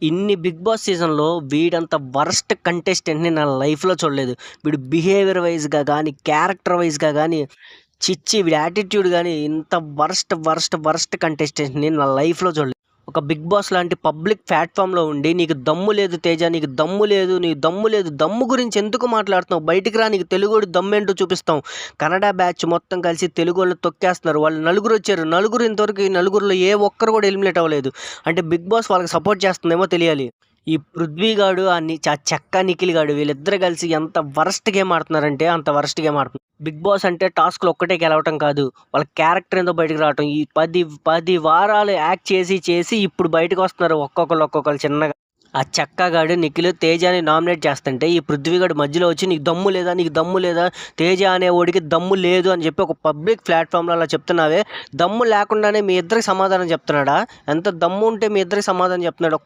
ఇన్ని 'big boss' సీజన్‌లో వీడంత worst కంటెస్టెంట్‌ని నా లైఫ్‌లో చూడలేదు. వీడు బిహేవియర్ వైస్‌గా గానీ, క్యారెక్టర్ వైస్‌గా గానీ, ఛీ! వీడి యాటిట్యూడ్ గానీ ఇంత వరస్ట్ కంటెస్టెంట్‌ని నా లైఫ్‌లో చూడలేదు. ఒక 'బిగ్ బాస్' లాంటి పబ్లిక్ ప్లాట్‌ఫామ్‌లో ఉండి నీకు దమ్ము లేదు తేజ, నీకు దమ్ము లేదు, నీకు దమ్ము లేదు, దమ్ము గురించి ఎందుకు మాట్లాడుతున్నావు? బయటికి రా, నీకు తెలుగోడి దమ్మేంటో చూపిస్తాం. కన్నడ బ్యాచ్ మొత్తం కలిసి తెలుగోళ్ళని తొక్కేస్తున్నారు. వాళ్ళు నలుగురొచ్చారు. నలుగురు ఈ నలుగురిలో ఏ ఒక్కరు కూడా ఎలిమినేట్ అవ్వలేదు. అంటే 'బిగ్ బాస్' వాళ్ళకి సపోర్ట్ చేస్తుందేమో తెలియాలి. ఈ 'పృథ్వీ' గాడు, చెక్క నిఖిల్ గాడు వీళ్ళిద్దరు కలిసి ఎంత వరస్ట్ గేమ్ ఆడుతున్నారంటే అంత వరస్ట్ గేమ్ ఆడుతున్నారు. 'బిగ్ బాస్' అంటే టాస్క్‌లు ఒక్కటే గెలవటం కాదు. వాళ్ళ క్యారెక్టర్ ఏందో బయటకు రావటం. ఈ 10 వారాలు యాక్ట్ చేసి ఇప్పుడు బయటకొస్తున్నారు ఒక్కొక్కళ్ళు చిన్నగా. ఆ చెక్క గాడు, నిఖిల్, తేజని నామినేట్ చేస్తుంటే ఈ 'పృథ్వీ' గాడు మధ్యలో వచ్చి నీకు దమ్ము లేదా? తేజ అనేవోడికి దమ్ము లేదు అని చెప్పి ఒక పబ్లిక్ ప్లాట్‌ఫామ్‌లో అలా చెప్తున్నావే, దమ్ము లేకుండానే మీ ఇద్దరికి సమాధానం చెప్తున్నాడా? ఎంత దమ్ము ఉంటే మీ ఇద్దరికి సమాధానం చెప్తున్నాడు?